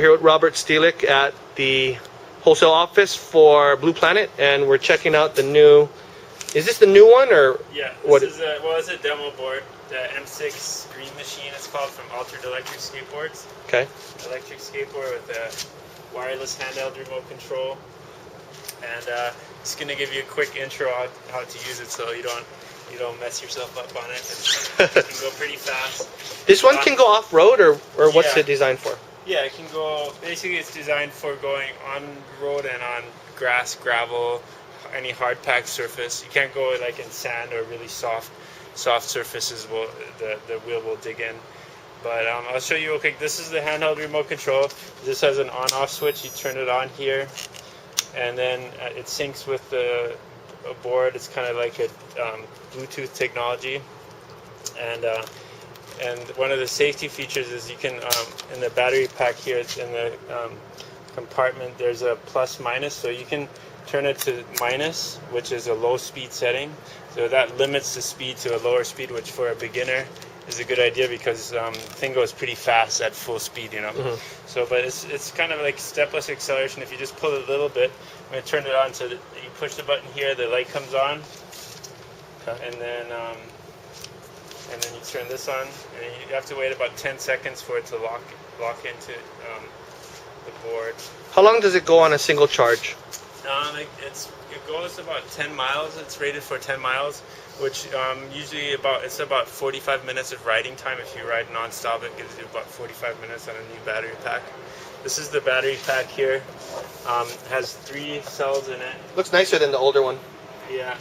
We're here with Robert Stelick at the wholesale office for Blue Planet, and we're checking out the new. Is this the new one or? Yeah, what? This is it's a demo board. The M6 Green Machine is called, from Altered Electric Skateboards. Okay. Electric skateboard with a wireless handheld remote control, and it's gonna give you a quick intro on how to use it, so you don't mess yourself up on it. It can go pretty fast. This one can go off road, or what's it designed for? Yeah, it can go. Basically, it's designed for going on road and on grass, gravel, any hard packed surface. You can't go like in sand or really soft surfaces. The wheel will dig in. But I'll show you. Okay, this is the handheld remote control. This has an on-off switch. You turn it on here, and then it syncs with the board. It's kind of like a Bluetooth technology, and one of the safety features is you can in the battery pack here, it's in the compartment, there's a plus minus, so you can turn it to minus, which is a low speed setting, so that limits the speed to a lower speed, which for a beginner is a good idea, because the thing goes pretty fast at full speed, you know. Mm-hmm. So, but it's kind of like stepless acceleration. If you just pull it a little bit, I'm going to turn it on, so that you push the button here, the light comes on, and then you turn this on, and you have to wait about 10 seconds for it to lock into the board. How long does it go on a single charge? It goes about 10 miles. It's rated for 10 miles, which usually it's about 45 minutes of riding time. If you ride non-stop, it gives you about 45 minutes on a new battery pack. This is the battery pack here. It has 3 cells in it. Looks nicer than the older one. Yeah.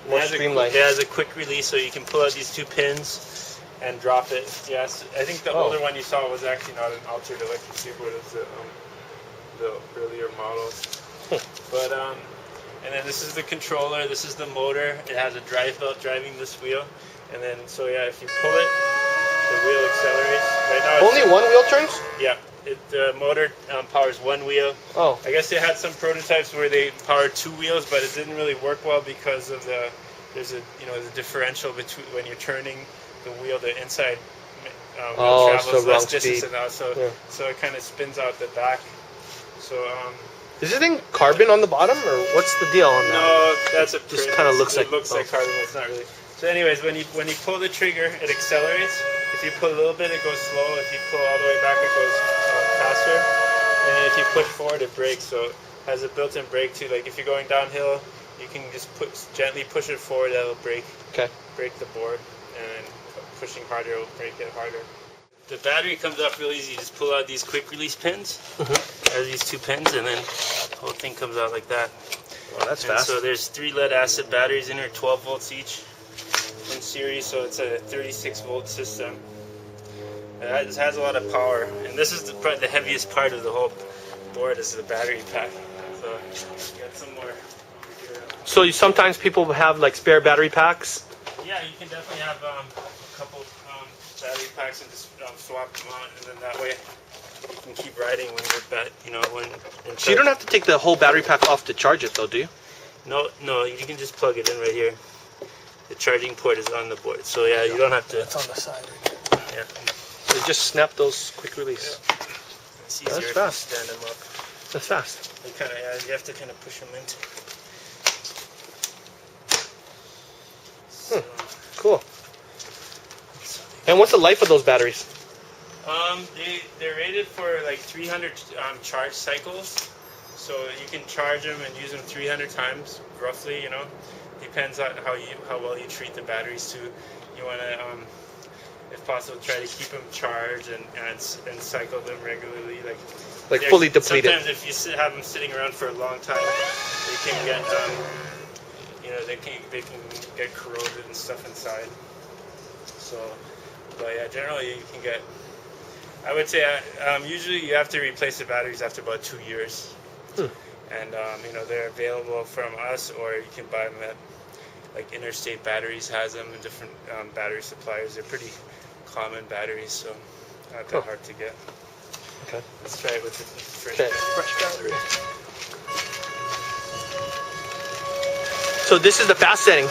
More streamlined. It has a quick release, so you can pull out these 2 pins and drop it. Yes, I think the older one you saw was actually not an altered electric skateboard. It's the earlier models. But and then this is the controller. This is the motor. It has a drive belt driving this wheel, and then if you pull it, the wheel accelerates. Right now, only one wheel turns? Yeah. The motor powers 1 wheel. Oh. I guess they had some prototypes where they powered 2 wheels, but it didn't really work well because of there's a differential between when you're turning the wheel, the inside wheel travels less distance than out, so it kind of spins out the back. So is this thing carbon on the bottom, or what's the deal on that? No, that's a just kind of looks like carbon, but it's not really. So anyways, when you pull the trigger, it accelerates. If you pull a little bit, it goes slow. If you pull all the way back, it goes faster. And then if you push forward, it brakes. So it has a built-in brake too. Like if you're going downhill, you can just gently push it forward. That'll brake the board, and pushing harder will brake it harder. The battery comes up real easy. You just pull out these quick release pins. There's these 2 pins, and then the whole thing comes out like that. Well, that's fast. So there's 3 lead acid batteries in here, 12 volts each in series, so it's a 36 volt system. It has a lot of power, and this is the heaviest part of the whole board is the battery pack. So got some more here. So sometimes people have like spare battery packs? Yeah, you can definitely have a couple battery packs and just swap them out, and then that way you can keep riding when you're So you don't have to take the whole battery pack off to charge it, though, do you? No, you can just plug it in right here. The charging port is on the board, so you don't have to. It's on the side right here. Yeah. So just snap those quick release. Yeah. It's easier That's fast. To stand them up. That's fast. You have to kind of push them in. So, cool. And what's the life of those batteries? They're rated for like 300 charge cycles, so you can charge them and use them 300 times roughly. Depends on how well you treat the batteries too. You want to, if possible, try to keep them charged and cycle them regularly. Like fully depleted. Sometimes if you have them sitting around for a long time, they can get they can get corroded and stuff inside. So. But yeah, generally you can get. I would say usually you have to replace the batteries after about 2 years, and they're available from us, or you can buy them at like Interstate Batteries has them, and different battery suppliers. They're pretty common batteries, so not that hard to get. Okay. Let's try it with the fresh battery. So this is the fast setting.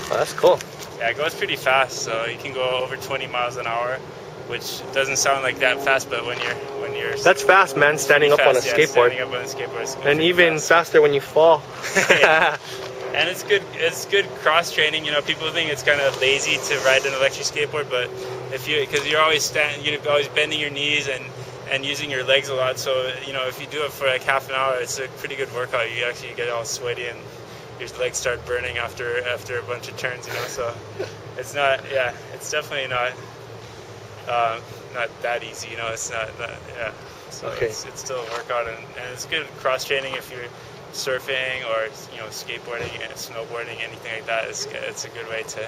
Oh, that's cool. Yeah, it goes pretty fast, so you can go over 20 miles an hour, which doesn't sound like that fast, but when you're That's fast, man. Standing up on a skateboard. Standing up on a skateboard, it's And even faster when you fall. Yeah. And it's good. It's good cross training. You know, people think it's kind of lazy to ride an electric skateboard, but because you're always you're always bending your knees and using your legs a lot. So you know, if you do it for like half an hour, it's a pretty good workout. You actually get all sweaty and your legs start burning after a bunch of turns. You know, so it's not. Yeah, it's definitely not that easy. You know, it's not. Yeah. So okay. It's still a workout, and it's good cross training if you're surfing or skateboarding and snowboarding, anything like that. It's a good way to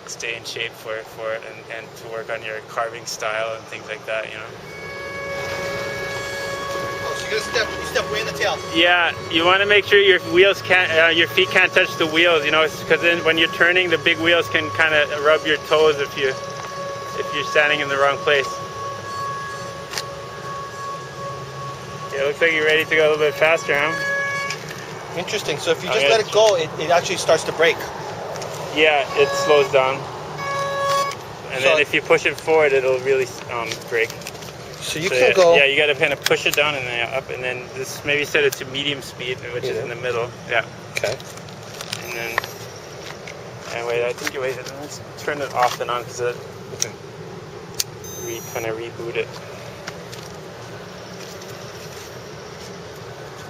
stay in shape for it and to work on your carving style and things like that. Oh, so you're gonna step way in the tail. Yeah, you want to make sure your wheels your feet can't touch the wheels. Because then when you're turning, the big wheels can kind of rub your toes if you're standing in the wrong place. Yeah, it looks like you're ready to go a little bit faster, huh? Interesting. So if you just let it go, it actually starts to break. Yeah, it slows down. And then if you push it forward, it'll really break. So you can go. Yeah, you got to kind of push it down and then up, and then this maybe set it to medium speed, which is in the middle. Yeah. Okay. And then, wait, I think you wait. Let's turn it off and on because it kind of reboot it.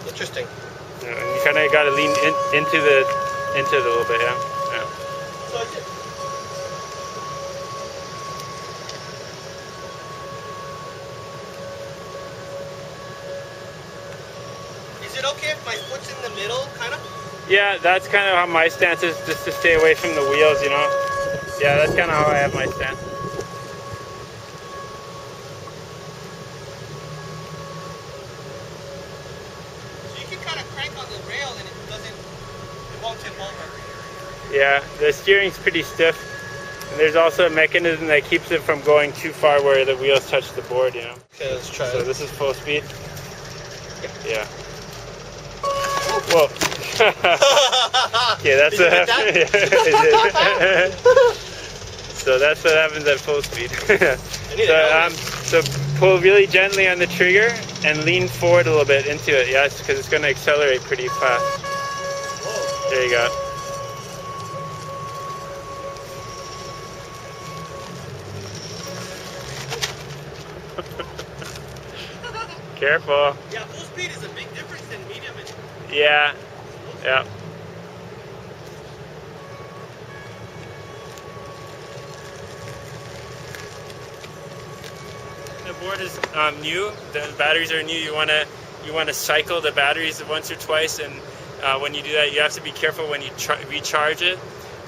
Interesting. And you kind of got to lean into it a little bit, yeah. So is it okay if my foot's in the middle, kind of? Yeah, that's kind of how my stance is, just to stay away from the wheels, Yeah, that's kind of how I have my stance. Yeah, the steering's pretty stiff, and there's also a mechanism that keeps it from going too far where the wheels touch the board, Okay, let's try it. So this is full speed. Yeah. Whoa. Okay, that's what happens. So that's what happens at full speed. So pull really gently on the trigger and lean forward a little bit into it. Yes, because it's going to accelerate pretty fast. Whoa. There you go. Careful. Yeah, full speed is a big difference than medium. Yeah. Yeah. The board is new. The batteries are new. You want to cycle the batteries once or twice, and when you do that, you have to be careful when you recharge it.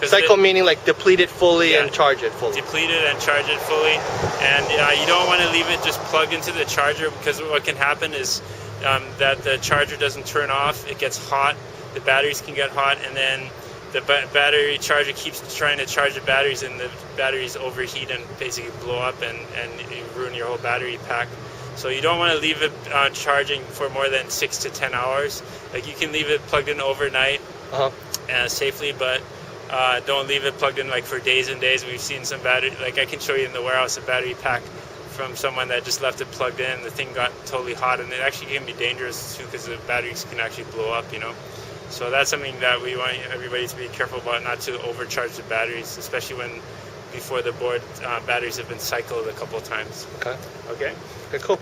Cycle meaning like deplete it fully and charge it fully. Deplete it and charge it fully, and you don't want to leave it just plugged into the charger, because what can happen is that the charger doesn't turn off. It gets hot. The batteries can get hot, and then the battery charger keeps trying to charge the batteries, and the batteries overheat and basically blow up and you ruin your whole battery pack. So you don't want to leave it charging for more than 6 to 10 hours. Like, you can leave it plugged in overnight safely, but don't leave it plugged in like for days and days. We've seen some battery, like I can show you in the warehouse, a battery pack from someone that just left it plugged in. The thing got totally hot, and it actually can be dangerous too, because the batteries can actually blow up, So that's something that we want everybody to be careful about, not to overcharge the batteries, especially before the board batteries have been cycled a couple of times. Okay. Okay. Okay, cool.